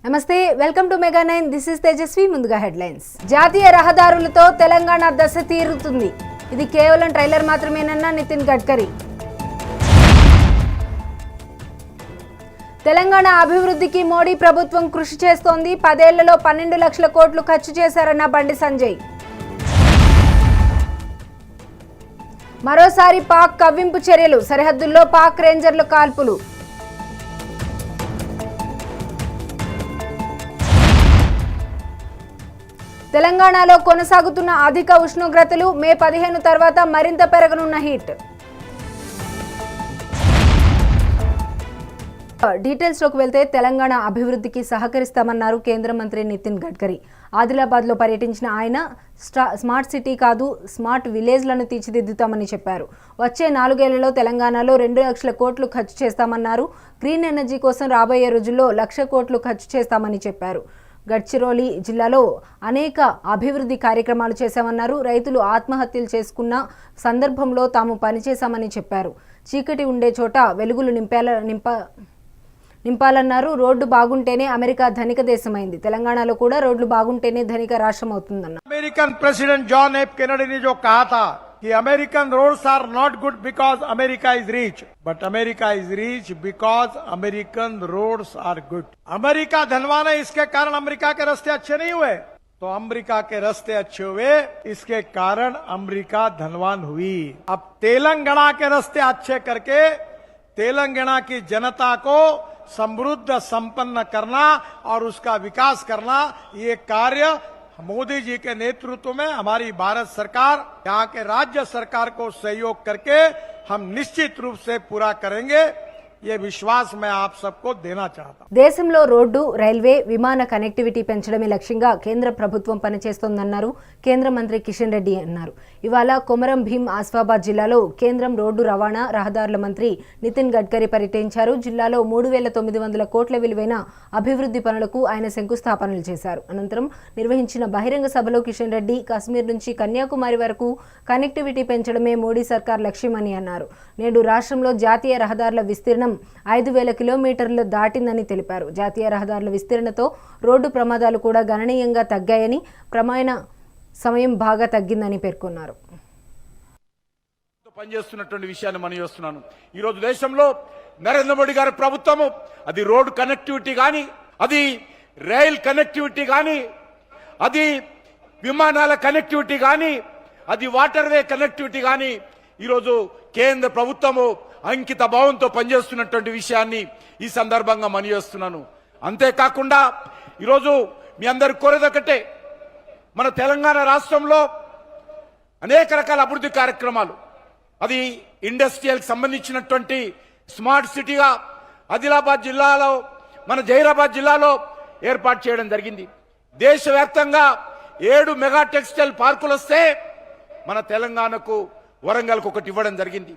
నమస్తే, welcome to mega 9. This is Tejaswi. ముందుగా హెడ్లైన్స్. జాతీయ రహదారులతో తెలంగాణ దశ తీరుతుంది. ఇది కేవలం ట్రైలర్ మాత్రమేనన్న నితిన్ గడ్కరీ. తెలంగాణ అభివృద్ధికి మోడీ ప్రభుత్వం కృషి చేస్తోంది. 10 ఏళ్లలో 12 లక్షల కోట్లు ఖర్చు చేశారన్న బండి సంజయ్. మరోసారి పాక్ కవ్వింపు చర్యలు. సరిహద్దుల్లో పాక్ రేంజర్ల కాల్పులు. తెలంగాణలో కొనసాగుతున్న అధిక ఉష్ణోగ్రతలు. మే 15 తర్వాత మరింత పెరగనున్న హీట్. డీటెయిల్స్లోకి వెళ్తే తెలంగాణ అభివృద్ధికి సహకరిస్తామన్నారు కేంద్ర మంత్రి నితిన్ గడ్కరీ. ఆదిలాబాద్లో పర్యటించిన ఆయన స్మార్ట్ సిటీ కాదు, స్మార్ట్ విలేజ్లను తీర్చిదిద్దుతామని చెప్పారు. వచ్చే 4 ఏళ్లలో తెలంగాణలో 2 లక్షల కోట్లు ఖర్చు చేస్తామన్నారు. గ్రీన్ ఎనర్జీ కోసం రాబోయే రోజుల్లో 1 లక్ష కోట్లు ఖర్చు చేస్తామని చెప్పారు. గడ్చిరోలి జిల్లాలో అనేక అభివృద్ధి కార్యక్రమాలు చేశామన్నారు. రైతులు ఆత్మహత్యలు చేసుకున్న సందర్భంలో తాము పనిచేశామని చెప్పారు. చీకటి ఉండే చోట వెలుగులు నింపాలన్నారు. రోడ్డు బాగుంటేనే అమెరికా ధనిక దేశమైంది. తెలంగాణలో కూడా రోడ్లు బాగుంటేనే ధనిక రాష్ట్రం అవుతుందన్నారు. American president John F Kennedy ने जो कहा था कि American roads are not good because America is rich, but America is rich because American roads are good. America धनवान है, इसके कारण अमेरिका के रास्ते अच्छे नहीं हुए. तो अमेरिका के रास्ते अच्छे हुए, इसके कारण अमेरिका धनवान हुई. अब तेलंगाना के रास्ते अच्छे करके तेलंगाना की जनता को समृद्ध संपन्न करना और उसका विकास करना, ये कार्य मोदी जी के नेतृत्व में हमारी भारत सरकार यहाँ के राज्य सरकार को सहयोग करके हम निश्चित रूप से पूरा करेंगे. ये विश्वास मैं आप सबको देना चाहता हूं. దేశంలో రోడ్డు, రైల్వే, విమాన కనెక్టివిటీ పెంచడమే లక్ష్యంగా కేంద్ర ప్రభుత్వం పనిచేస్తోందన్నారు కేంద్ర మంత్రి కిషన్ రెడ్డి అన్నారు. ఇవాళ కొమరం భీం ఆసిఫాబాద్ జిల్లాలో కేంద్రం రోడ్డు రవాణా రహదారుల మంత్రి నితిన్ గడ్కరీ పర్యటించారు. జిల్లాలో 3,900 కోట్ల విలువైన అభివృద్ధి పనులకు ఆయన శంకుస్థాపనలు చేశారు. అనంతరం నిర్వహించిన బహిరంగ సభలో కిషన్ రెడ్డి కశ్మీర్ నుంచి కన్యాకుమారి వరకు కనెక్టివిటీ పెంచడమే మోడీ సర్కార్ లక్ష్యమని అన్నారు. నేడు రాష్ట్రంలో జాతీయ రహదారుల విస్తీర్ణం 5,000 కిలోమీటర్లు దాటిందని తెలిపారు. జాతీయ రహదారుల విస్తరణతో రోడ్డు ప్రమాదాలు కూడా గణనీయంగా తగ్గాయని, ప్రమాణ సమయం బాగా తగ్గిందని పేర్కొన్నారు. పనిచేస్తున్నటువంటి విషయాన్ని మనం చూస్తున్నాను. ఈ రోజు దేశంలో నరేంద్ర మోడీ గారి ప్రభుత్వము అది రోడ్డు కనెక్టివిటీ కానీ, అది రైల్ కనెక్టివిటీ కానీ, అది విమానాల కనెక్టివిటీ కానీ, అది వాటర్ వే కనెక్టివిటీ కానీ ఈరోజు కేంద్ర ప్రభుత్వము అంకిత భావంతో పనిచేస్తున్నటువంటి విషయాన్ని ఈ సందర్భంగా మనయేస్తున్నాను. అంతేకాకుండా ఈరోజు మీ అందరి కోరేదొకటే, మన తెలంగాణ రాష్ట్రంలో అనేక రకాల అభివృద్ధి కార్యక్రమాలు, అది ఇండస్ట్రియల్ సంబంధించినటువంటి స్మార్ట్ సిటీగా ఆదిలాబాద్ జిల్లాలో, మన జహీరాబాద్ జిల్లాలో ఏర్పాటు చేయడం జరిగింది. దేశవ్యాప్తంగా 7 మెగా టెక్స్టైల్ పార్కులు వస్తే మన తెలంగాణకు వరంగల్కు ఒకటి ఇవ్వడం జరిగింది.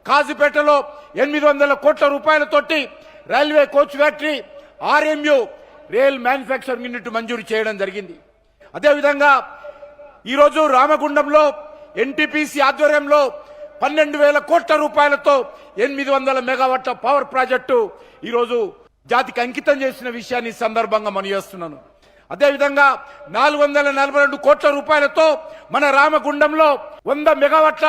కాజీపేటలో 800 కోట్ల రూపాయలతోటి railway coach factory, RMU rail manufacturing unit మంజూరు చేయడం జరిగింది. అదేవిధంగా ఈరోజు రామగుండంలో ఎన్టీపీసీ ఆధ్వర్యంలో 12,000 కోట్ల రూపాయలతో 800 మెగావాట్ల పవర్ ప్రాజెక్టు ఈరోజు జాతికి అంకితం చేసిన విషయాన్ని సందర్భంగా మనయేస్తున్నాను. అదేవిధంగా 442 కోట్ల రూపాయలతో మన రామగుండంలో 100 మెగావాట్ల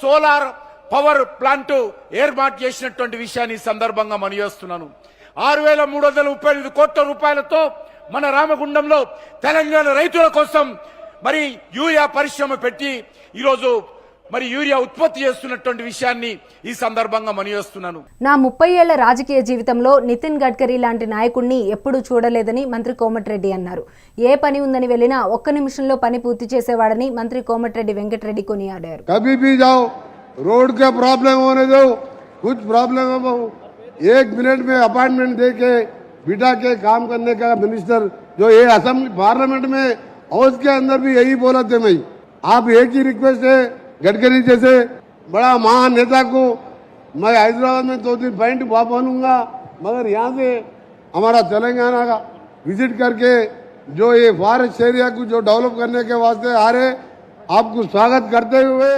సోలార్ పవర్ ప్లాంట్ ఏర్పాటు చేసినటువంటి విషయాన్ని సందర్భంగా మనయేస్తున్నాను. 6,335 కోట్ల రూపాయలతో మన రామగుండంలో తెలంగాణ రైతుల కోసం మరి యూరియా పరిశ్రమ పెట్టి ఈరోజు మరి యూరియా ఉత్పత్తి చేస్తున్నటువంటి విషయాన్ని ఈ సందర్భంగా మనయేస్తున్నాను. నా 30 ఏళ్ల రాజకీయ జీవితంలో నితిన్ గడ్కరీ లాంటి నాయకుడిని ఎప్పుడూ చూడలేదని మంత్రి కోమటిరెడ్డి అన్నారు. ఏ పని ఉందని వెళ్ళినా 1 నిమిషంలో పని పూర్తి చేసేవాడని మంత్రి కోమటిరెడ్డి వెంకటరెడ్డి కొనియాడారు. रोड का प्रॉब्लम होने दो, कुछ प्रॉब्लम है, 1 मिनट में अपॉइंटमेंट दे के बिठा के काम करने का मिनिस्टर जो ये असेंबली पार्लियामेंट में हाउस के अंदर भी यही बोला थे. मैं आप एक ही रिक्वेस्ट है, गडकरी जैसे बड़ा महान नेता को मैं हैदराबाद में 2 दिन पॉइंट बनूंगा, मगर यहाँ से हमारा तेलंगाना का विजिट करके जो ये फॉरेस्ट एरिया को जो डेवलप करने के वास्ते आ रहे, आपको स्वागत करते हुए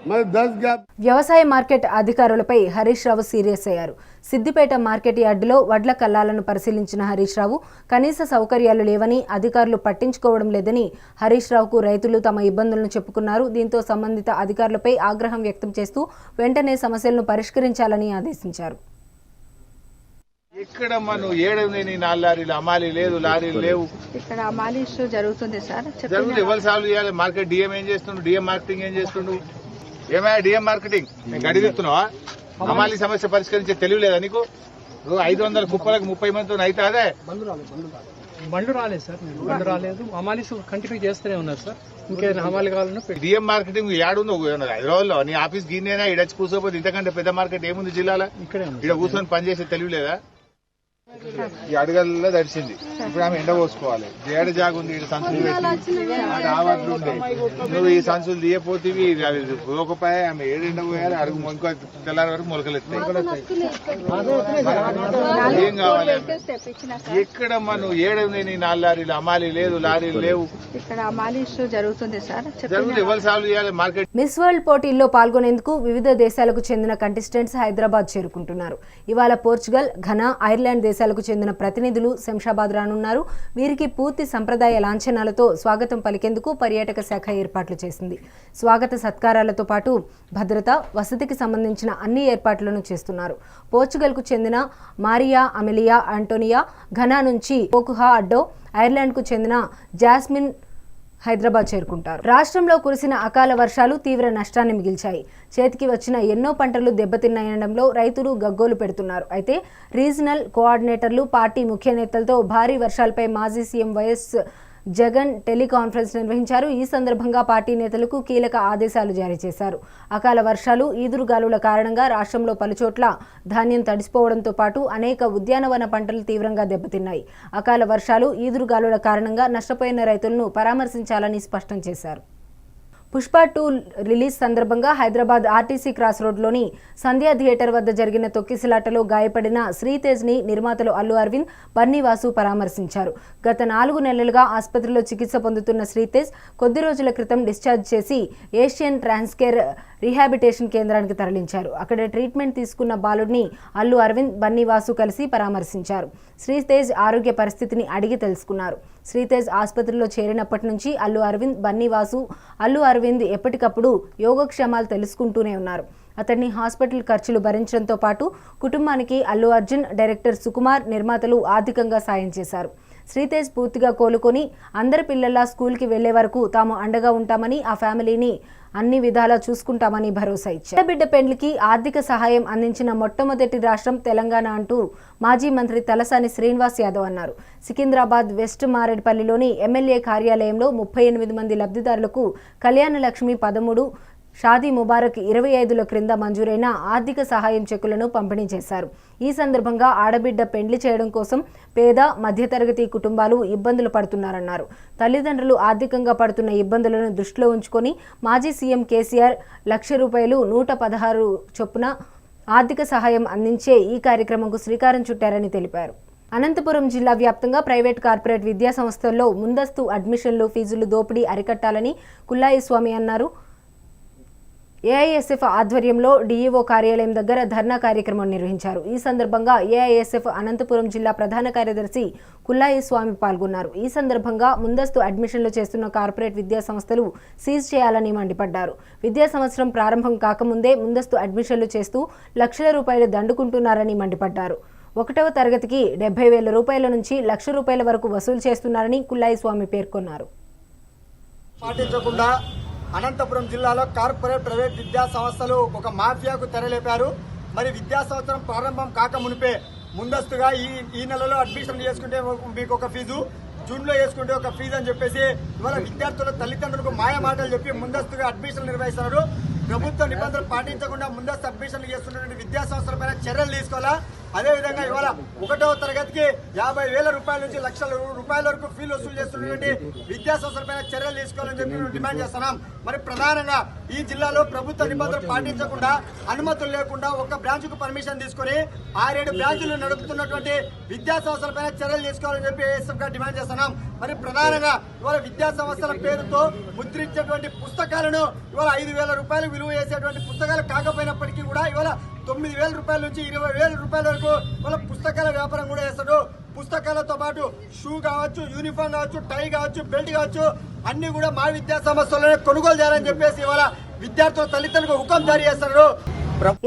मतलब 10 गैप వ్యవసాయ మార్కెట్ అధికారులపై హరీష్ రావు సీరియస్ అయ్యారు. సిద్దిపేట మార్కెట్ యార్డులో వడ్ల కల్లాలను పరిశీలించిన హరీష్ రావు కనీస సౌకర్యాలు లేవని, అధికారులు పట్టించుకోవడం లేదని హరీష్ రావుకు రైతులు తమ ఇబ్బందులను చెప్పుకున్నారు. దీంతో సంబంధిత అధికారులపై ఆగ్రహం వ్యక్తం చేస్తూ వెంటనే సమస్యలను పరిష్కరించాలని ఆదేశించారు. ఇక్కడ మనం ఏడని 4 లారీలు అమాలి లేదు, లారీలు లేవు. ఇక్కడ అమాలి ఇష్యూ జరుగుతుంది సార్. జరుగుతుంది. ఎవరు సాల్వ్ చేయాలి? మార్కెట్ డిఎం ఏం చేస్తుండు? డిఎం మార్కెటింగ్ ఏం చేస్తుండు? ఏమైనా డిఎం మార్కెటింగ్ గడిదిస్తున్నావా? అమాలి సమస్య పరిష్కరించే తెలివి లేదా నీకు? 500 కుప్పలకు 30 మందితో అయితే అదే బండ్లు రాలేదు సార్. బండ్లు రాలేదు. అమాలీస్ కంటిన్యూ చేస్తూనే ఉన్నారు సార్. ఇంకేదైనా అమాలి కావాలన్నా డిఎం మార్కెటింగ్ యాడుందో హైదరాబాద్ లో నీ ఆఫీస్ గిన్నెనా ఇడచ్చి కూర్చోపోతే ఇంతకంటే పెద్ద మార్కెట్ ఏముంది జిల్లాలో? ఇక్కడే ఇక్కడ కూర్చొని పనిచేసే తెలివి లేదా? ఈ అడుగల్లో తడిచింది. ఇప్పుడు ఆమె ఎండ పోసుకోవాలి. ఏడ జాగు ఉంది, సంచులు పెట్టి ఆవాట్లు ఉండే. నువ్వు ఈ సంచులు తీయపోతేవి పోకపోయా ఆమె ఏడు ఎండ పోయాలి. అడుగు ఇంకో తెల్లారి వరకు మొలకలెత్తాయి. ఏం కావాలి? ఎక్కడ మనం ఏడని 4 లారీలు అమాలి లేదు, లారీలు లేవు. ఇక్కడ అమాలి ఇష్యూ జరుగుతుంది సార్. జరుగుతుంది. ఎవరు సాల్వ్ చేయాలి? మార్కెట్ మిస్ వరల్డ్ పోటీల్లో పాల్గొనేందుకు వివిధ దేశాలకు చెందిన కంటెస్టెంట్స్ హైదరాబాద్ చేరుకుంటున్నారు. ఇవాళ పోర్చుగల్, ఘనా, ఐర్లాండ్ దేశాలకు చెందిన ప్రతినిధులు శంషాబాద్ రానున్నారు. వీరికి పూర్తి సంప్రదాయ లాంఛనాలతో స్వాగతం పలికేందుకు పర్యాటక శాఖ ఏర్పాట్లు చేసింది. స్వాగత సత్కారాలతో పాటు భద్రత, వసతికి సంబంధించిన అన్ని ఏర్పాట్లను చేస్తున్నారు. పోర్చుగల్కు చెందిన మారియా అమెలియా ఆంటోనియా, ఘనా నుంచి పోకుహా అడ్డో, ఐర్లాండ్కు చెందిన జాస్మిన్ హైదరాబాద్ చేరుకుంటారు. రాష్ట్రంలో కురిసిన అకాల వర్షాలు తీవ్ర నష్టాన్ని మిగిల్చాయి. చేతికి వచ్చిన ఎన్నో పంటలు దెబ్బతిన్నాయనడంలో రైతులు గగ్గోలు పెడుతున్నారు. అయితే రీజనల్ కోఆర్డినేటర్లు, పార్టీ ముఖ్య నేతలతో భారీ వర్షాలపై మాజీ సీఎం వైఎస్ జగన్ టెలికాన్ఫరెన్స్ నిర్వహించారు. ఈ సందర్భంగా పార్టీ నేతలకు కీలక ఆదేశాలు జారీ చేశారు. అకాల వర్షాలు, ఈదురుగాలుల కారణంగా రాష్ట్రంలో పలుచోట్ల ధాన్యం తడిసిపోవడంతో పాటు అనేక ఉద్యానవన పంటలు తీవ్రంగా దెబ్బతిన్నాయి. అకాల వర్షాలు, ఈదురుగాలుల కారణంగా నష్టపోయిన రైతులను పరామర్శించాలని స్పష్టం చేశారు. పుష్ప 2 రిలీజ్ సందర్భంగా హైదరాబాద్ ఆర్టీసీ క్రాస్ రోడ్లోని సంధ్యా థియేటర్ వద్ద జరిగిన తొక్కిసలాటలో గాయపడిన శ్రీతేజ్ని నిర్మాతలు అల్లు అరవింద్, బన్నీవాసు పరామర్శించారు. గత 4 నెలలుగా ఆసుపత్రిలో చికిత్స పొందుతున్న శ్రీతేజ్ కొద్ది రోజుల క్రితం డిశ్చార్జ్ చేసి ఏషియన్ ట్రాన్స్కేర్ రీహాబిటేషన్ కేంద్రానికి తరలించారు. అక్కడ ట్రీట్మెంట్ తీసుకున్న బాలుడిని అల్లు అరవింద్, బన్నీవాసు కలిసి పరామర్శించారు. శ్రీతేజ్ ఆరోగ్య పరిస్థితిని అడిగి తెలుసుకున్నారు. శ్రీతేజ్ ఆసుపత్రిలో చేరినప్పటి నుంచి అల్లు అరవింద్, బన్నీవాసు అల్లు అరవింద్ ఎప్పటికప్పుడు యోగక్షేమాలు తెలుసుకుంటూనే ఉన్నారు. అతన్ని హాస్పిటల్ ఖర్చులు భరించడంతో పాటు కుటుంబానికి అల్లు అర్జున్, డైరెక్టర్ సుకుమార్, నిర్మాతలు ఆర్థికంగా సాయం చేశారు. శ్రీతేజ్ పూర్తిగా కోలుకొని అందరి పిల్లల్లా స్కూల్కి వెళ్లే వరకు తాము అండగా ఉంటామని, ఆ ఫ్యామిలీని అన్ని విధాలా చూసుకుంటామని భరోసా ఇచ్చారు. ఆడబిడ్డ పెండ్లికి ఆర్థిక సహాయం అందించిన మొట్టమొదటి రాష్ట్రం తెలంగాణ అంటూ మాజీ మంత్రి తలసాని శ్రీనివాస్ యాదవ్ అన్నారు. సికింద్రాబాద్ వెస్ట్ మారేడ్పల్లిలోని ఎమ్మెల్యే కార్యాలయంలో 38 మంది లబ్ధిదారులకు కళ్యాణ లక్ష్మి 13, షాదీ ముబారక్ 25ల క్రింద మంజూరైన ఆర్థిక సహాయం చెక్కులను పంపిణీ చేశారు. ఈ సందర్భంగా ఆడబిడ్డ పెండ్లి చేయడం కోసం పేద, మధ్యతరగతి కుటుంబాలు ఇబ్బందులు పడుతున్నారన్నారు. తల్లిదండ్రులు ఆర్థికంగా పడుతున్న ఇబ్బందులను దృష్టిలో ఉంచుకొని మాజీ సీఎం కేసీఆర్ ₹1,00,000 116 చొప్పున ఆర్థిక సహాయం అందించే ఈ కార్యక్రమంకు శ్రీకారం చుట్టారని తెలిపారు. అనంతపురం జిల్లా వ్యాప్తంగా ప్రైవేట్, కార్పొరేట్ విద్యా సంస్థల్లో ముందస్తు అడ్మిషన్లు, ఫీజులు దోపిడీ అరికట్టాలని కుల్లాయి స్వామి అన్నారు. ఏఐఎస్ఎఫ్ ఆధ్వర్యంలో డీఈఓ కార్యాలయం దగ్గర ధర్నా కార్యక్రమం నిర్వహించారు. ఈ సందర్భంగా ఏఐఎస్ఎఫ్ అనంతపురం జిల్లా ప్రధాన కార్యదర్శి కుల్లాయి స్వామి పాల్గొన్నారు. ఈ సందర్భంగా ముందస్తు అడ్మిషన్లు చేస్తున్న కార్పొరేట్ విద్యా సంస్థలు సీజ్ చేయాలని మండిపడ్డారు. విద్యా సంవత్సరం ప్రారంభం కాకముందే ముందస్తు అడ్మిషన్లు చేస్తూ ₹1,00,000 దండుకుంటున్నారని మండిపడ్డారు. 1వ తరగతికి ₹70,000 నుంచి ₹1,00,000 వరకు వసూలు చేస్తున్నారని కుల్లాయి స్వామి పేర్కొన్నారు. పాటించకుండా అనంతపురం జిల్లాలో కార్పొరేట్, ప్రైవేట్ విద్యా సంస్థలు ఒక మాఫియాకు తెరలేపారు. మరి విద్యా సంవత్సరం ప్రారంభం కాక మునిపే ముందస్తుగా ఈ నెలలో అడ్మిషన్ చేసుకుంటే మీకు ఒక ఫీజు, జూన్లో చేసుకుంటే ఒక ఫీజు అని చెప్పేసి ఇవాళ విద్యార్థుల తల్లిదండ్రులకు మాయ మాటలు చెప్పి ముందస్తుగా అడ్మిషన్లు నిర్వహిస్తున్నారు. ప్రభుత్వ నిబంధనలు పాటించకుండా ముందస్తు అడ్మిషన్లు చేస్తున్నటువంటి విద్యా సంస్థలపైన చర్యలు తీసుకోవాలా. అదేవిధంగా ఇవాళ 1వ తరగతికి 50,000 రూపాయల నుంచి లక్షల రూపాయల వరకు ఫీజు వసూలు చేస్తున్నటువంటి విద్యా సంస్థలపైన చర్యలు తీసుకోవాలని చెప్పి మేము డిమాండ్ చేస్తున్నాం. మరి ప్రధానంగా ఈ జిల్లాలో ప్రభుత్వ నిబంధనలు పాటించకుండా, అనుమతులు లేకుండా ఒక బ్రాంచ్ కు పర్మిషన్ తీసుకుని 6-7 బ్రాంచులు నడుపుతున్నటువంటి విద్యా సంస్థలపైన చర్యలు తీసుకోవాలని చెప్పి ఏఎస్ఎఫ్ గా డిమాండ్ చేస్తున్నాం. మరి ప్రధానంగా ఇవాళ విద్యా సంస్థల పేరుతో ముద్రించేటువంటి పుస్తకాలను ఇవాళ 5,000 రూపాయలు విలువ చేసేటువంటి పుస్తకాలు కాకపోయినప్పటికీ కూడా ఇవాళ 9,000 రూపాయల నుంచి 20,000 రూపాయల వరకు వాళ్ళ పుస్తకాల వ్యాపారం కూడా చేస్తాడు. పుస్తకాలతో పాటు షూ కావచ్చు, యూనిఫామ్ కావచ్చు, టై కావచ్చు, బెల్ట్ కావచ్చు, అన్ని కూడా మా విద్యా సంస్థలనే కొనుగోలు చేయాలని చెప్పేసి ఇవాళ విద్యార్థుల తల్లిదండ్రులకు హుకం జారీ చేస్తారు.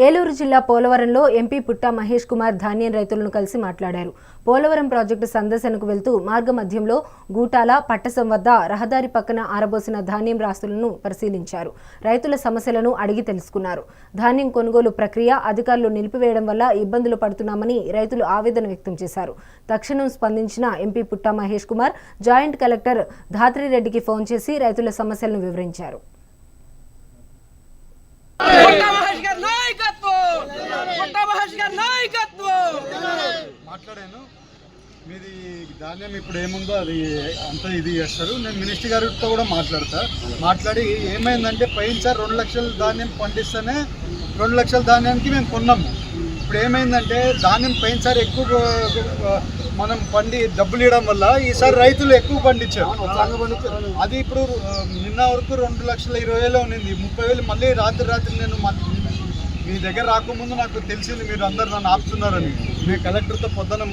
ఏలూరు జిల్లా పోలవరంలో ఎంపీ పుట్టా మహేష్ కుమార్ ధాన్యం రైతులను కలిసి మాట్లాడారు. పోలవరం ప్రాజెక్టు సందర్శనకు వెళ్తూ మార్గ మధ్యంలో గూటాల పట్టసం వద్ద రహదారి పక్కన ఆరబోసిన ధాన్యం రాస్తులను పరిశీలించారు. రైతుల సమస్యలను అడిగి తెలుసుకున్నారు. ధాన్యం కొనుగోలు ప్రక్రియ అధికారులు నిలిపివేయడం వల్ల ఇబ్బందులు పడుతున్నామని రైతులు ఆవేదన వ్యక్తం చేశారు. తక్షణం స్పందించిన MP Putta Mahesh Kumar joint collector ధాత్రిరెడ్డికి ఫోన్ చేసి రైతుల సమస్యలను వివరించారు. మాట్లాడాను, మీది ధాన్యం ఇప్పుడు ఏముందో అది అంతా ఇది చేస్తారు. నేను మినిస్టర్ గారితో కూడా మాట్లాడి ఏమైందంటే పోయినసారి 2 లక్షల ధాన్యం పండిస్తేనే 2 లక్షల ధాన్యానికి మేము కొన్నాము. ఇప్పుడు ఏమైందంటే ధాన్యం పోయినసారి ఎక్కువ మనం డబ్బులు ఇవ్వడం వల్ల ఈసారి రైతులు ఎక్కువ పండించారు. అది ఇప్పుడు నిన్న వరకు 2,20,000 ఉన్నింది. 30,000 మళ్ళీ రాత్రి నేను మీ దగ్గర రాకముందు నాకు తెలిసింది మీరు అందరు నన్ను ఆపుతున్నారని. నేను కలెక్టర్తో పొద్దున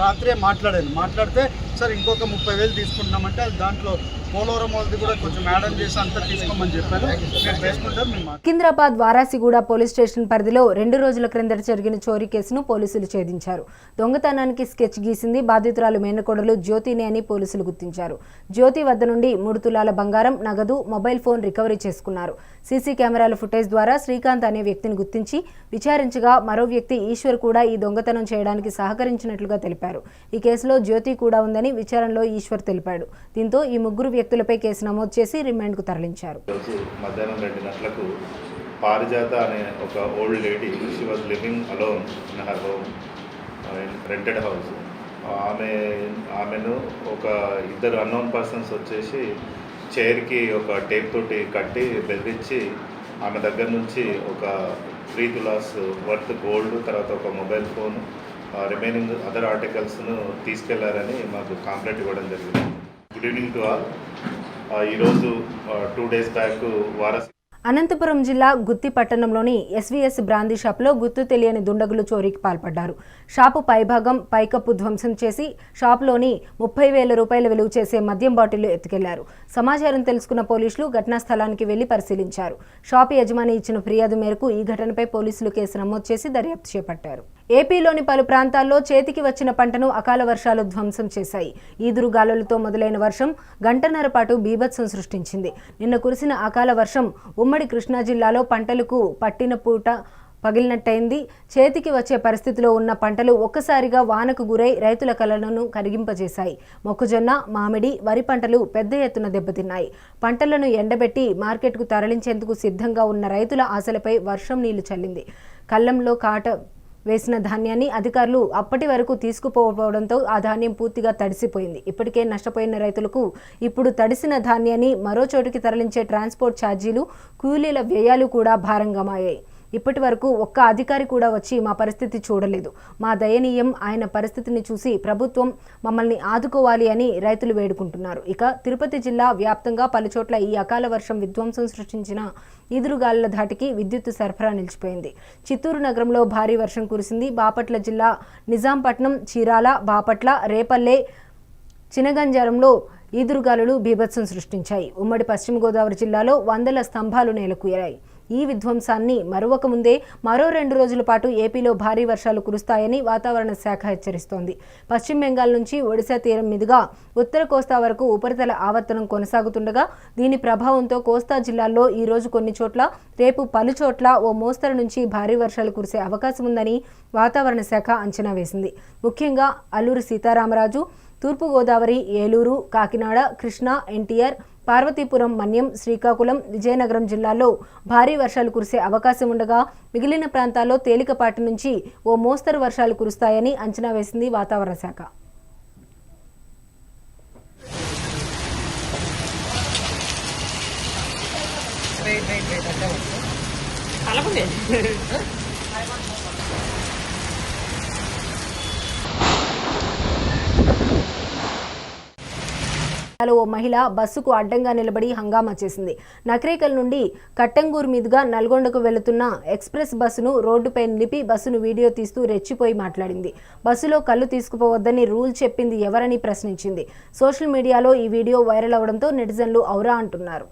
రాత్రే మాట్లాడితే సార్ ఇంకొక 30,000 తీసుకుంటున్నామంటే అది దాంట్లో పోలవరం వాళ్ళది కూడా కొంచెం యాడ్ చేసి అంతా తీసుకోమని చెప్పారు. నేను తీసుకుంటారు. సికింద్రాబాద్ వారాసిగూడ పోలీస్ స్టేషన్ పరిధిలో 2 రోజుల క్రిందట జరిగిన చోరీ కేసును పోలీసులు ఛేదించారు. దొంగతనానికి స్కెచ్ గీసింది బాధితురాలు మేనకోడలు జ్యోతినే అని పోలీసులు గుర్తించారు. జ్యోతి వద్ద నుండి 3 తులాల బంగారం, నగదు, మొబైల్ ఫోన్ రికవరీ చేసుకున్నారు. సీసీ కెమెరాల ఫుటేజ్ ద్వారా శ్రీకాంత్ అనే వ్యక్తిని గుర్తించి విచారించగా మరో వ్యక్తి ఈశ్వర్ కూడా ఈ దొంగతనం చేయడానికి సహకరించినట్లుగా తెలిపారు. ఈ కేసులో జ్యోతి కూడా ఉందని విచారణలో ఈశ్వర్ తెలిపాడు. దీంతో ఈ ముగ్గురు వ్యక్తులపై కేసు నమోదు చేసి రిమాండ్కు తరలించారు. మధ్యాహ్నం 2 గంటలకు పారిజాత అనే ఒక old lady, she was living alone in her home, rented house. ఆమెను ఒక 2 అన్నోన్ పర్సన్స్ వచ్చేసి చైర్కి ఒక టేప్ తోటి కట్టి బెదిరించి ఆమె దగ్గర నుంచి ఒక 3 తులాస్ వర్త్ గోల్డ్, తర్వాత ఒక మొబైల్ ఫోన్, రిమైనింగ్ అదర్ ఆర్టికల్స్ను తీసుకెళ్లారని మాకు కంప్లైంట్ ఇవ్వడం జరిగింది. Good evening to all. ఈరోజు 2 days బ్యాక్ వారసి అనంతపురం జిల్లా గుత్తి పట్టణంలోని ఎస్వీఎస్ బ్రాందీ షాపులో గుర్తు తెలియని దుండగులు చోరీకి పాల్పడ్డారు. షాపు పైభాగం పైకప్పు ధ్వంసం చేసి షాపులోని 30,000 రూపాయల విలువ చేసే మద్యం బాటిళ్లు ఎత్తుకెళ్లారు. సమాచారం తెలుసుకున్న పోలీసులు ఘటనా స్థలానికి వెళ్లి పరిశీలించారు. షాపు యజమాని ఇచ్చిన ఫిర్యాదు మేరకు ఈ ఘటనపై పోలీసులు కేసు నమోదు చేసి దర్యాప్తు చేపట్టారు. ఏపీలోని పలు ప్రాంతాల్లో చేతికి వచ్చిన పంటను అకాల వర్షాలు ధ్వంసం చేశాయి. ఈదురుగాలులతో మొదలైన వర్షం గంటన్నర పాటు బీభత్సం సృష్టించింది. నిన్న కురిసిన అకాల వర్షం ఉమ్మడి కృష్ణా జిల్లాలో పంటలకు పట్టిన పూట పగిలినట్టయింది. చేతికి వచ్చే పరిస్థితిలో ఉన్న పంటలు ఒక్కసారిగా వానకు గురై రైతుల కళలను కరిగింపజేశాయి. మొక్కజొన్న, మామిడి, వరి పంటలు పెద్ద ఎత్తున దెబ్బతిన్నాయి. పంటలను ఎండబెట్టి మార్కెట్కు తరలించేందుకు సిద్ధంగా ఉన్న రైతుల ఆశలపై వర్షం నీళ్లు చల్లింది. కళ్లంలో కాట వేసిన ధాన్యాన్ని అధికారులు అప్పటి వరకు తీసుకుపోవడంతో ఆ ధాన్యం పూర్తిగా తడిసిపోయింది. ఇప్పటికే నష్టపోయిన రైతులకు ఇప్పుడు తడిసిన ధాన్యాన్ని మరో చోటుకి తరలించే ట్రాన్స్పోర్ట్ ఛార్జీలు, కూలీల వ్యయాలు కూడా భారంగా మారాయి. ఇప్పటి వరకు ఒక్క అధికారి కూడా వచ్చి మా పరిస్థితి చూడలేదు. మా దయనీయం. ఆయన పరిస్థితిని చూసి ప్రభుత్వం మమ్మల్ని ఆదుకోవాలి అని రైతులు వేడుకుంటున్నారు. ఇక తిరుపతి జిల్లా వ్యాప్తంగా పలుచోట్ల ఈ అకాల వర్షం విధ్వంసం సృష్టించిన ఈదురుగాలుల ధాటికి విద్యుత్ సరఫరా నిలిచిపోయింది. చిత్తూరు నగరంలో భారీ వర్షం కురిసింది. బాపట్ల జిల్లా నిజాంపట్నం, చీరాల, బాపట్ల, రేపల్లె, చినగంజారంలో ఈదురుగాలులు బీభత్సం సృష్టించాయి. ఉమ్మడి పశ్చిమ గోదావరి జిల్లాలో వందల స్తంభాలు నేలకూరాయి. ఈ విధ్వంసాన్ని మరొక ముందే మరో 2 రోజుల పాటు ఏపీలో భారీ వర్షాలు కురుస్తాయని వాతావరణ శాఖ హెచ్చరిస్తోంది. పశ్చిమ బెంగాల్ నుంచి ఒడిశా తీరం మీదుగా ఉత్తర కోస్తా వరకు ఉపరితల ఆవర్తనం కొనసాగుతుండగా దీని ప్రభావంతో కోస్తా జిల్లాల్లో ఈ రోజు కొన్ని చోట్ల, రేపు పలు చోట్ల ఓ మోస్తరు నుంచి భారీ వర్షాలు కురిసే అవకాశం ఉందని వాతావరణ శాఖ అంచనా వేసింది. ముఖ్యంగా అల్లూరి సీతారామరాజు, తూర్పుగోదావరి, ఏలూరు, కాకినాడ, కృష్ణా, ఎన్టీఆర్, పార్వతీపురం, మన్యం, శ్రీకాకుళం, విజయనగరం జిల్లాల్లో భారీ వర్షాలు కురిసే అవకాశం ఉండగా మిగిలిన ప్రాంతాల్లో తేలికపాటి నుంచి ఓ మోస్తరు వర్షాలు కురుస్తాయని అంచనా వేసింది వాతావరణ శాఖ. ఓ మహిళ బస్సుకు అడ్డంగా నిలబడి హంగామా చేసింది. నకరేకల్ నుండి కట్టంగూరు మీదుగా నల్గొండకు వెళుతున్న ఎక్స్ప్రెస్ బస్సును రోడ్డుపై నిలిపి బస్సును వీడియో తీస్తూ రెచ్చిపోయి మాట్లాడింది. బస్సులో కళ్ళు తీసుకుపోవద్దని రూల్ చెప్పింది ఎవరని ప్రశ్నించింది. సోషల్ మీడియాలో ఈ వీడియో వైరల్ అవడంతో నెటిజన్లు ఔరా అంటున్నారు.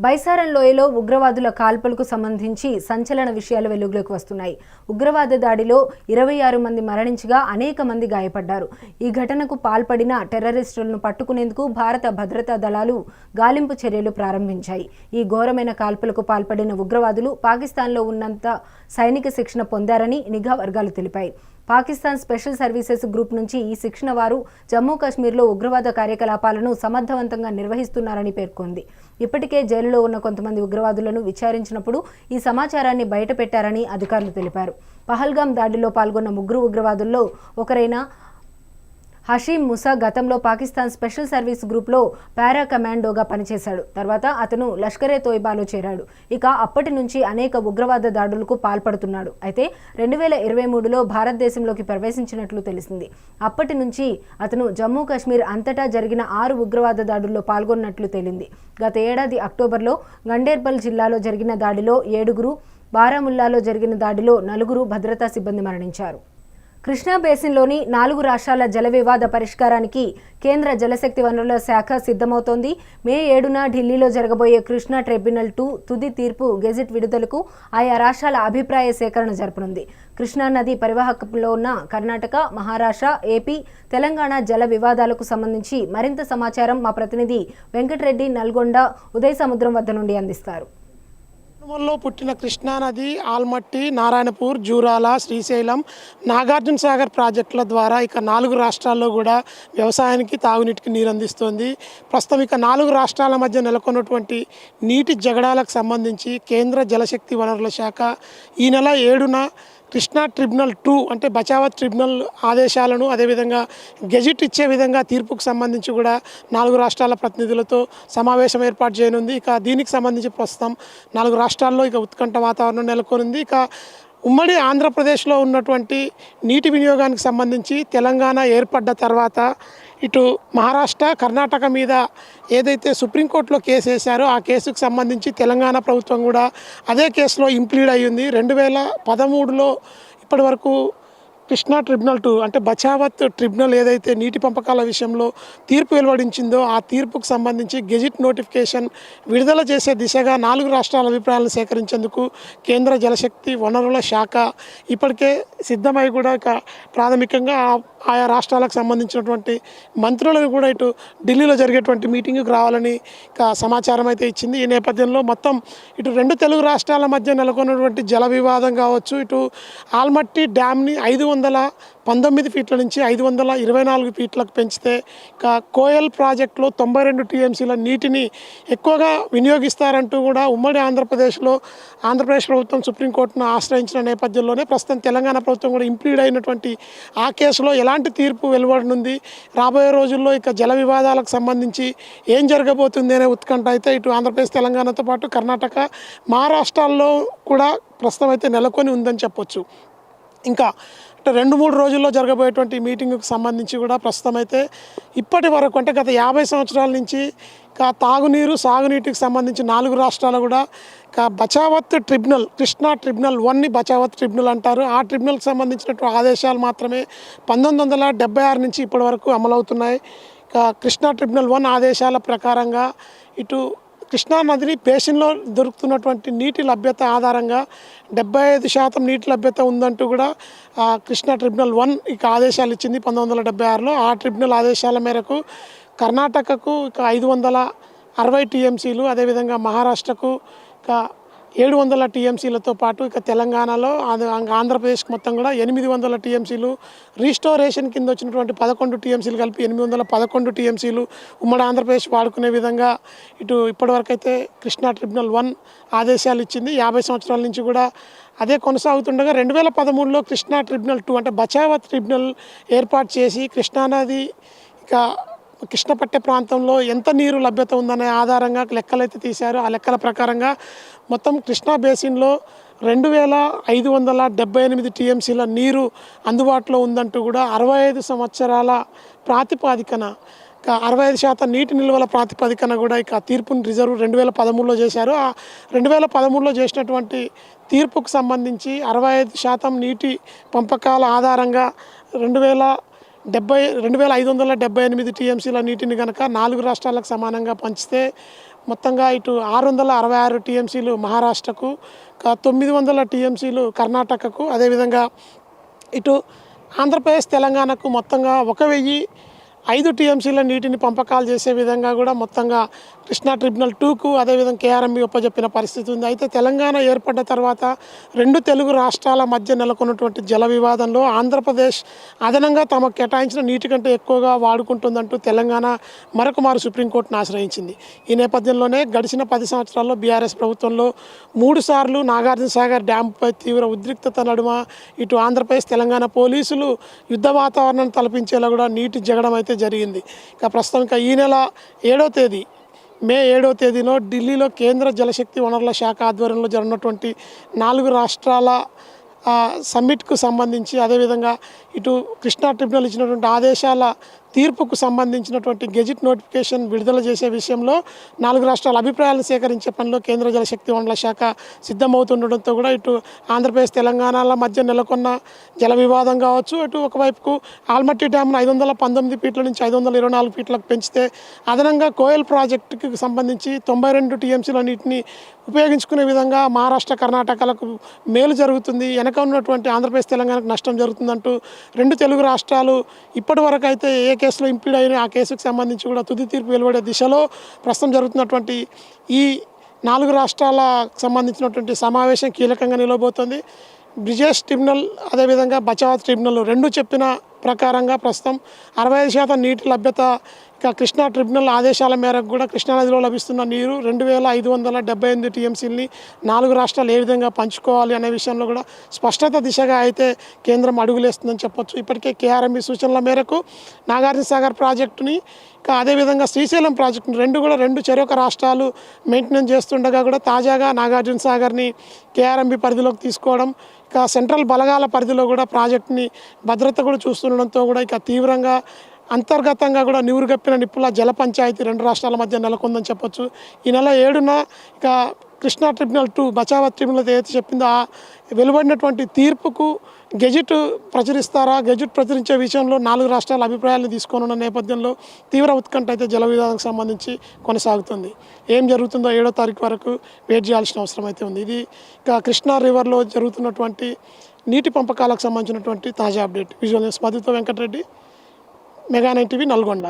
బైసారం లోయలో ఉగ్రవాదుల కాల్పులకు సంబంధించి సంచలన విషయాలు వెలుగులోకి వస్తున్నాయి. ఉగ్రవాద దాడిలో 26 మంది మరణించగా అనేక మంది గాయపడ్డారు. ఈ ఘటనకు పాల్పడిన టెర్రరిస్టులను పట్టుకునేందుకు భారత భద్రతా దళాలు గాలింపు చర్యలు ప్రారంభించాయి. ఈ ఘోరమైన కాల్పులకు పాల్పడిన ఉగ్రవాదులు పాకిస్తాన్లో ఉన్నంత సైనిక శిక్షణ పొందారని నిఘా వర్గాలు తెలిపాయి. పాకిస్తాన్ స్పెషల్ సర్వీసెస్ గ్రూప్ నుంచి ఈ శిక్షణ వారు జమ్మూ కాశ్మీర్లో ఉగ్రవాద కార్యకలాపాలను సమర్థవంతంగా నిర్వహిస్తున్నారని పేర్కొంది. ఇప్పటికే జైలులో ఉన్న కొంతమంది ఉగ్రవాదులను విచారించినప్పుడు ఈ సమాచారాన్ని బయటపెట్టారని అధికారులు తెలిపారు. పహల్గామ్ దాడిలో పాల్గొన్న 3 ఉగ్రవాదుల్లో ఒకరైన హషీం ముసా గతంలో పాకిస్తాన్ స్పెషల్ సర్వీస్ గ్రూప్లో పారా కమాండోగా పనిచేశాడు. తర్వాత అతను లష్కరే తోయిబాలో చేరాడు. ఇక అప్పటి నుంచి అనేక ఉగ్రవాద దాడులకు పాల్పడుతున్నాడు. అయితే 2023లో భారతదేశంలోకి ప్రవేశించినట్లు తెలిసింది. అప్పటి నుంచి అతను జమ్మూ కాశ్మీర్ అంతటా జరిగిన 6 ఉగ్రవాద దాడుల్లో పాల్గొన్నట్లు తేలింది. గత ఏడాది అక్టోబర్లో గండేర్బల్ జిల్లాలో జరిగిన దాడిలో 7, బారాముల్లాలో జరిగిన దాడిలో 4 భద్రతా సిబ్బంది మరణించారు. కృష్ణా బేసిన్లోని 4 రాష్ట్రాల జల వివాద పరిష్కారానికి కేంద్ర జలశక్తి వనరుల శాఖ సిద్ధమవుతోంది. మే 7న ఢిల్లీలో జరగబోయే కృష్ణా ట్రిబ్యునల్ 2 తుది తీర్పు గెజిట్ విడుదలకు ఆయా రాష్ట్రాల అభిప్రాయ సేకరణ జరపనుంది. కృష్ణా నది పరివాహకంలో ఉన్న కర్ణాటక, మహారాష్ట్ర, ఏపీ, తెలంగాణ జల వివాదాలకు సంబంధించి మరింత సమాచారం మా ప్రతినిధి వెంకటరెడ్డి నల్గొండ ఉదయ సముద్రం వద్ద నుండి అందిస్తారు. లో పుట్టిన కృష్ణానది ఆల్మట్టి, నారాయణపూర్, జూరాల, శ్రీశైలం, నాగార్జున సాగర్ ప్రాజెక్టుల ద్వారా ఇక 4 రాష్ట్రాల్లో కూడా వ్యవసాయానికి, తాగునీటికి నీరు అందిస్తోంది. ప్రస్తుతం ఇక 4 రాష్ట్రాల మధ్య నెలకొన్నటువంటి నీటి జగడాలకు సంబంధించి కేంద్ర జలశక్తి వనరుల శాఖ ఈ నెల 7న కృష్ణా ట్రిబ్యునల్ 2 అంటే బచావత్ ట్రిబ్యునల్ ఆదేశాలను అదేవిధంగా గెజిట్ ఇచ్చే విధంగా తీర్పుకు సంబంధించి కూడా 4 రాష్ట్రాల ప్రతినిధులతో సమావేశం ఏర్పాటు చేయనుంది. ఇక దీనికి సంబంధించి ప్రస్తుతం 4 రాష్ట్రాల్లో ఇక ఉత్కంఠ వాతావరణం నెలకొనింది. ఇక ఉమ్మడి ఆంధ్రప్రదేశ్లో ఉన్నటువంటి నీటి వినియోగానికి సంబంధించి తెలంగాణ ఏర్పడ్డ తర్వాత ఇటు మహారాష్ట్ర, కర్ణాటక మీద ఏదైతే సుప్రీంకోర్టులో కేసు వేశారో ఆ కేసుకు సంబంధించి తెలంగాణ ప్రభుత్వం కూడా అదే కేసులో ఇంప్లీడ్ అయ్యింది. 2013లో ఇప్పటి వరకు కృష్ణా ట్రిబ్యునల్ 2 అంటే బచావత్ ట్రిబ్యునల్ ఏదైతే నీటి పంపకాల విషయంలో తీర్పు వెలువడించిందో ఆ తీర్పుకు సంబంధించి గెజిట్ నోటిఫికేషన్ విడుదల చేసే దిశగా 4 రాష్ట్రాల అభిప్రాయాలను సేకరించేందుకు కేంద్ర జలశక్తి వనరుల శాఖ ఇప్పటికే సిద్ధమై కూడా ఇక ప్రాథమికంగా ఆయా రాష్ట్రాలకు సంబంధించినటువంటి మంత్రులను కూడా ఇటు ఢిల్లీలో జరిగేటువంటి మీటింగ్కి రావాలని ఇక సమాచారం అయితే ఇచ్చింది. ఈ నేపథ్యంలో మొత్తం ఇటు 2 తెలుగు రాష్ట్రాల మధ్య నెలకొన్నటువంటి జల వివాదం కావచ్చు, ఇటు ఆల్మట్టి డ్యామ్ని 519 ఫీట్ల నుంచి 524 ఫీట్లకు పెంచితే ఇక కోయల్ ప్రాజెక్టులో 92 టీఎంసీల నీటిని ఎక్కువగా వినియోగిస్తారంటూ కూడా ఉమ్మడి ఆంధ్రప్రదేశ్ ప్రభుత్వం సుప్రీంకోర్టును ఆశ్రయించిన నేపథ్యంలోనే ప్రస్తుతం తెలంగాణ ప్రభుత్వం కూడా ఇంప్లీడ్ అయినటువంటి ఆ కేసులో ఎలాంటి తీర్పు వెలువడనుంది, రాబోయే రోజుల్లో ఇక జల వివాదాలకు సంబంధించి ఏం జరగబోతుంది అనే ఉత్కంఠ అయితే ఇటు ఆంధ్రప్రదేశ్, తెలంగాణతో పాటు కర్ణాటక, మహారాష్ట్రాల్లో కూడా ప్రస్తుతం అయితే నెలకొని ఉందని చెప్పొచ్చు. ఇంకా 2-3 రోజుల్లో జరగబోయేటువంటి మీటింగ్కు సంబంధించి కూడా ప్రస్తుతం అయితే ఇప్పటి వరకు అంటే గత 50 సంవత్సరాల నుంచి తాగునీరు, సాగునీటికి సంబంధించి 4 రాష్ట్రాలు కూడా బచావత్ ట్రిబ్యునల్, కృష్ణా ట్రిబ్యునల్ 1ని బచావత్ ట్రిబ్యునల్ అంటారు. ఆ ట్రిబ్యునల్కి సంబంధించినటువంటి ఆదేశాలు మాత్రమే 1976 నుంచి ఇప్పటి వరకు అమలవుతున్నాయి. కృష్ణా ట్రిబ్యునల్ 1 ఆదేశాల ప్రకారంగా ఇటు కృష్ణా నదిని బేసిన్లో దొరుకుతున్నటువంటి నీటి లభ్యత ఆధారంగా 75% నీటి లభ్యత ఉందంటూ కూడా కృష్ణా ట్రిబ్యునల్ 1 ఇక ఆదేశాలు ఇచ్చింది 1976లో. ఆ ట్రిబ్యునల్ ఆదేశాల మేరకు కర్ణాటకకు ఇక 560 టీఎంసీలు, అదేవిధంగా మహారాష్ట్రకు ఇక 700 టీఎంసీలతో పాటు ఇక తెలంగాణలో ఆంధ్రప్రదేశ్కి మొత్తం కూడా 800 టీఎంసీలు, రీస్టోరేషన్ కింద వచ్చినటువంటి 11 టీఎంసీలు కలిపి 811 టీఎంసీలు ఉమ్మడి ఆంధ్రప్రదేశ్ వాడుకునే విధంగా ఇటు ఇప్పటివరకు అయితే కృష్ణా ట్రిబ్యునల్ 1 ఆదేశాలు ఇచ్చింది. 50 సంవత్సరాల నుంచి కూడా అదే కొనసాగుతుండగా 2013లో కృష్ణా ట్రిబ్యునల్ 2 అంటే బచావత్ ట్రిబ్యునల్ ఏర్పాటు చేసి కృష్ణానది ఇక కృష్ణపట్టె ప్రాంతంలో ఎంత నీరు లభ్యత ఉందనే ఆధారంగా లెక్కలైతే తీశారు. ఆ లెక్కల ప్రకారంగా మొత్తం కృష్ణా బేసిన్లో 2578 టీఎంసీల నీరు అందుబాటులో ఉందంటూ కూడా 65 సంవత్సరాల ప్రాతిపాదికన 65% నీటి నిల్వల ప్రాతిపదికన కూడా ఇక తీర్పును రిజర్వ్ 2013లో చేశారు. ఆ 2013లో చేసినటువంటి తీర్పుకు సంబంధించి 65% నీటి పంపకాల ఆధారంగా 2578 టీఎంసీల నీటిని కనుక 4 రాష్ట్రాలకు సమానంగా పంచితే మొత్తంగా ఇటు 666 టీఎంసీలు మహారాష్ట్రకు, 900 టీఎంసీలు కర్ణాటకకు, అదేవిధంగా ఇటు ఆంధ్రప్రదేశ్ తెలంగాణకు మొత్తంగా 1005 టీఎంసీల నీటిని పంపకాలు చేసే విధంగా కూడా మొత్తంగా కృష్ణా ట్రిబ్యునల్ 2కు అదేవిధంగా కేఆర్ఎంబీ ఒప్పజెప్పిన పరిస్థితి ఉంది. అయితే తెలంగాణ ఏర్పడ్డ తర్వాత 2 తెలుగు రాష్ట్రాల మధ్య నెలకొన్నటువంటి జల వివాదంలో ఆంధ్రప్రదేశ్ అదనంగా తమకు కేటాయించిన నీటి కంటే ఎక్కువగా వాడుకుంటుందంటూ తెలంగాణ మరొకమారు సుప్రీంకోర్టును ఆశ్రయించింది. ఈ నేపథ్యంలోనే గడిచిన 10 సంవత్సరాల్లో బీఆర్ఎస్ ప్రభుత్వంలో 3 సార్లు నాగార్జున సాగర్ డ్యాంపై తీవ్ర ఉద్రిక్తత నడుమ ఇటు ఆంధ్రప్రదేశ్ తెలంగాణ పోలీసులు యుద్ధ వాతావరణం తలపించేలా కూడా నీటి జగడం అయితే జరిగింది. ఇక ప్రస్తుతం ఈ నెల 7వ తేదీ మే 7వ తేదీలో ఢిల్లీలో కేంద్ర జలశక్తి వనరుల శాఖ ఆధ్వర్యంలో జరిగినటువంటి 4 రాష్ట్రాల సమ్మిట్కు సంబంధించి, అదేవిధంగా ఇటు కృష్ణా ట్రిబ్యునల్ ఇచ్చినటువంటి ఆదేశాల తీర్పుకు సంబంధించినటువంటి గెజిట్ నోటిఫికేషన్ విడుదల చేసే విషయంలో 4 రాష్ట్రాల అభిప్రాయాలను సేకరించే పనిలో కేంద్ర జలశక్తి వనరుల శాఖ సిద్ధమవుతుండడంతో కూడా ఇటు ఆంధ్రప్రదేశ్ తెలంగాణల మధ్య నెలకొన్న జల వివాదం కావచ్చు, ఇటు ఒకవైపుకు ఆల్మట్టి డ్యామ్ను 519 ఫీట్ల నుంచి 524 ఫీట్లకు పెంచితే అదనంగా కోయల్ ప్రాజెక్టుకి సంబంధించి 92 టీఎంసీల నీటిని ఉపయోగించుకునే విధంగా మహారాష్ట్ర కర్ణాటకలకు మేలు జరుగుతుంది, వెనక ఉన్నటువంటి ఆంధ్రప్రదేశ్ తెలంగాణకు నష్టం జరుగుతుందంటూ 2 తెలుగు రాష్ట్రాలు ఇప్పటి వరకు అయితే ఏ కేసులో ఇంప్లీడ్ అయిన ఆ కేసుకు సంబంధించి కూడా తుది తీర్పు వెలువడే దిశలో ప్రస్తుతం జరుగుతున్నటువంటి ఈ 4 రాష్ట్రాలకు సంబంధించినటువంటి సమావేశం కీలకంగా నిలవబోతోంది. బ్రిజేష్ ట్రిబ్యునల్ అదేవిధంగా బచావత్ ట్రిబ్యునల్ 2 చెప్పిన ప్రకారంగా ప్రస్తుతం 65% నీటి లభ్యత ఇక కృష్ణా ట్రిబ్యునల్ ఆదేశాల మేరకు కూడా కృష్ణానదిలో లభిస్తున్న నీరు 2578 టీఎంసీలని 4 రాష్ట్రాలు ఏ విధంగా పంచుకోవాలి అనే విషయంలో కూడా స్పష్టత దిశగా అయితే కేంద్రం అడుగులేస్తుందని చెప్పొచ్చు. ఇప్పటికే కేఆర్ఎంబీ సూచనల మేరకు నాగార్జున సాగర్ ప్రాజెక్టుని ఇక అదేవిధంగా శ్రీశైలం ప్రాజెక్టుని రెండు చెరొక రాష్ట్రాలు మెయింటెనెన్స్ చేస్తుండగా కూడా తాజాగా నాగార్జున సాగర్ని కేఆర్ఎంబీ పరిధిలోకి తీసుకోవడం, ఇక సెంట్రల్ బలగాల పరిధిలో కూడా ప్రాజెక్టుని భద్రత కూడా చూస్తుండడంతో కూడా ఇక తీవ్రంగా అంతర్గతంగా కూడా నివురుగప్పిన నిప్పుల జల పంచాయతీ 2 రాష్ట్రాల మధ్య నెలకొందని చెప్పొచ్చు. ఈ నెల 7న ఇక కృష్ణా ట్రిబ్యునల్ 2 బచావత్ ట్రిబ్యునల్ ఏదైతే చెప్పిందో ఆ వెలువడినటువంటి తీర్పుకు గెజిట్ ప్రచురిస్తారా, గెజిట్ ప్రచురించే విషయంలో 4 రాష్ట్రాల అభిప్రాయాలను తీసుకోనున్న నేపథ్యంలో తీవ్ర ఉత్కంఠ అయితే జల వివాదానికి సంబంధించి కొనసాగుతుంది. ఏం జరుగుతుందో 7వ తారీఖు వరకు వెయిట్ చేయాల్సిన అవసరం అయితే ఉంది. ఇది ఇక కృష్ణా రివర్లో జరుగుతున్నటువంటి నీటి పంపకాలకు సంబంధించినటువంటి తాజా అప్డేట్. విజువల్ న్యూస్ మధుతో Venkatreddy, mega 9 TV, Nalgonda.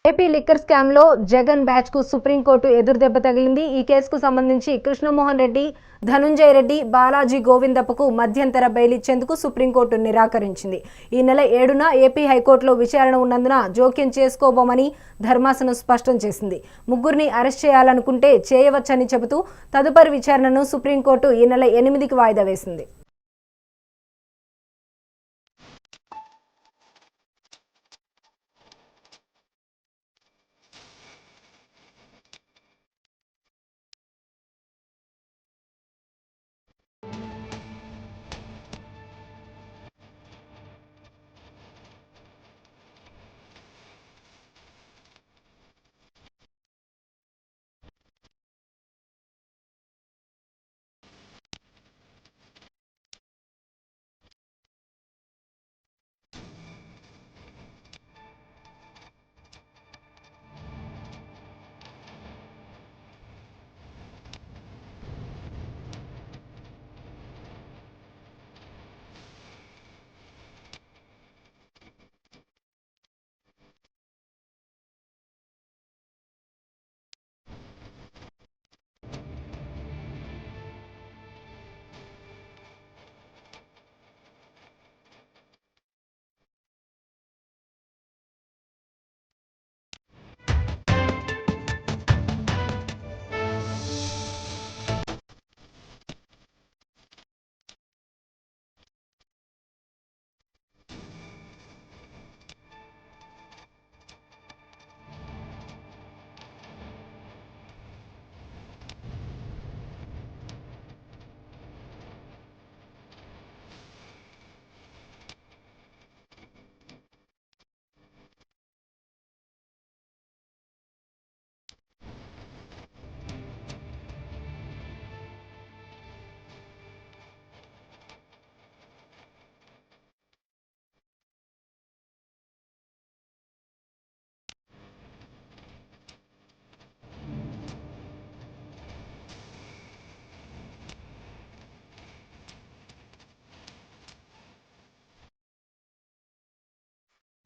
AP liquor scam లో జగన్ బ్యాచ్ కు సుప్రీంకోర్టు ఎదురుదెబ్బ తగిలింది. ఈ కేసుకు సంబంధించి కృష్ణమోహన్ రెడ్డి, ధనుంజయ రెడ్డి, బాలాజీ గోవిందప్పకు మధ్యంతర బెయిల్ ఇచ్చేందుకు సుప్రీంకోర్టు నిరాకరించింది. ఈ నెల 7న ఏపీ హైకోర్టులో విచారణ ఉన్నందున జోక్యం చేసుకోబోమని ధర్మాసనం స్పష్టం చేసింది. ముగ్గురిని అరెస్ట్ చేయాలనుకుంటే చేయవచ్చని చెబుతూ తదుపరి విచారణను సుప్రీంకోర్టు ఈ నెల 8కి వాయిదా వేసింది.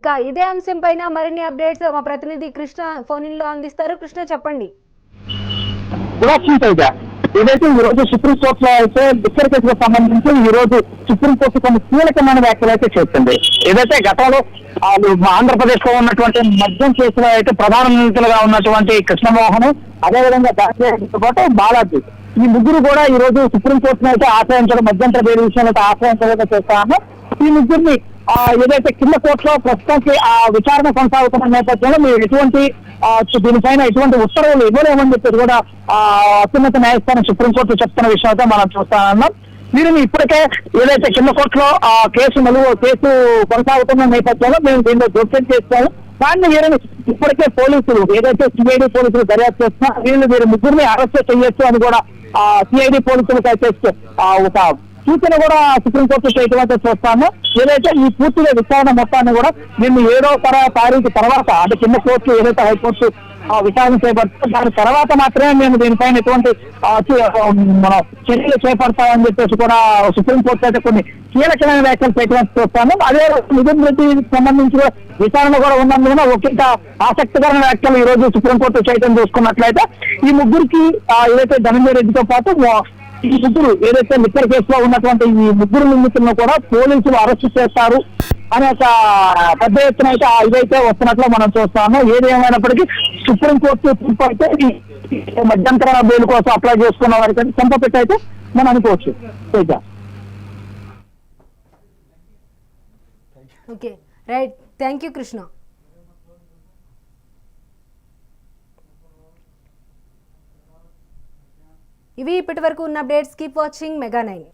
ఇక ఇదే అంశం పైన మరిన్ని అప్డేట్స్ మా ప్రతినిధి కృష్ణ ఫోన్ ఇన్ లో అందిస్తారు. కృష్ణ, చెప్పండి. ఏదైతే ఈ రోజు సుప్రీంకోర్టులో అయితే లిక్కర్ కేసుకు సంబంధించి ఈ రోజు సుప్రీంకోర్టు కొన్ని కీలకమైన వ్యాఖ్యలు అయితే చేస్తుంది. ఏదైతే గతంలో ఆంధ్రప్రదేశ్ లో ఉన్నటువంటి మద్యం కేసులో అయితే ప్రధాన నిందితులుగా ఉన్నటువంటి కృష్ణమోహన్, అదేవిధంగా దానితో పాటు బాలాజీ, ఈ ముగ్గురు కూడా ఈ రోజు సుప్రీంకోర్టును అయితే ఆశ్రయించడం, మధ్యంతర బెయిల్ విషయంలో అయితే ఆశ్రయించడం చేస్తాము. ఈ ముగ్గురిని ఏదైతే కింద కోర్టులో ప్రస్తుతానికి ఆ విచారణ కొనసాగుతున్న నేపథ్యంలో మీరు ఎటువంటి దీనిపైన ఎటువంటి ఉత్తర్వులు ఇవ్వలేమని చెప్పి కూడా అత్యున్నత న్యాయస్థానం సుప్రీంకోర్టు చెప్తున్న విషయం అయితే మనం చూస్తామన్నాం. వీరిని ఇప్పటికే ఏదైతే కింద కోర్టులో కేసు కొనసాగుతున్న నేపథ్యంలో మేము దీనిలో జోక్యం చేస్తాము. కానీ వీరిని ఇప్పటికే పోలీసులు ఏదైతే సిఐడి పోలీసులు దర్యాప్తు చేస్తున్నా వీరి ముగ్గురిని అరెస్ట్ చేయొచ్చు అని కూడా సిఐడి పోలీసులకు అయితే ఒక సూచన కూడా సుప్రీంకోర్టు చేయడం అయితే చూస్తాము. ఏదైతే ఈ పూర్తిగా విచారణ మొత్తాన్ని కూడా మేము 7వ తారీఖు తర్వాత అంటే కింద కోర్టు ఏదైతే హైకోర్టు విచారణ చేపడుతుందో దాని తర్వాత మాత్రమే మేము దీనిపైన ఎటువంటి మనం చర్యలు చేపడతామని చెప్పేసి కూడా సుప్రీంకోర్టు అయితే కొన్ని కీలకమైన వ్యాఖ్యలు చేయడం చూస్తాము. అదే నితిన్ రెడ్డికి సంబంధించి విచారణ కూడా ఉన్నందున ఒకంత ఆసక్తికరమైన వ్యాఖ్యలు ఈ రోజు సుప్రీంకోర్టు చేయడం చూసుకున్నట్లయితే ఈ ముగ్గురికి ఏదైతే ధనంజయ రెడ్డితో పాటు ఈ ముగ్గురు ఏదైతే లిక్కర్ కేసులో ఉన్నటువంటి ఈ ముగ్గురు నిందితులను కూడా పోలీసులు అరెస్ట్ చేస్తారు అనే ఒక పెద్ద ఎత్తున అయితే ఇదైతే వస్తున్నట్లు మనం చూస్తాము. ఏది ఏమైనప్పటికీ సుప్రీంకోర్టు తీర్పు అయితే మధ్యంతర బెయిల్ కోసం అప్లై చేసుకున్న వారికి చెంప పెట్టి అయితే మనం అనుకోవచ్చు. Okay, right, thank you Krishna. ఇవి ఇప్పటి వరకు ఉన్న అప్డేట్స్. Keep watching mega 9.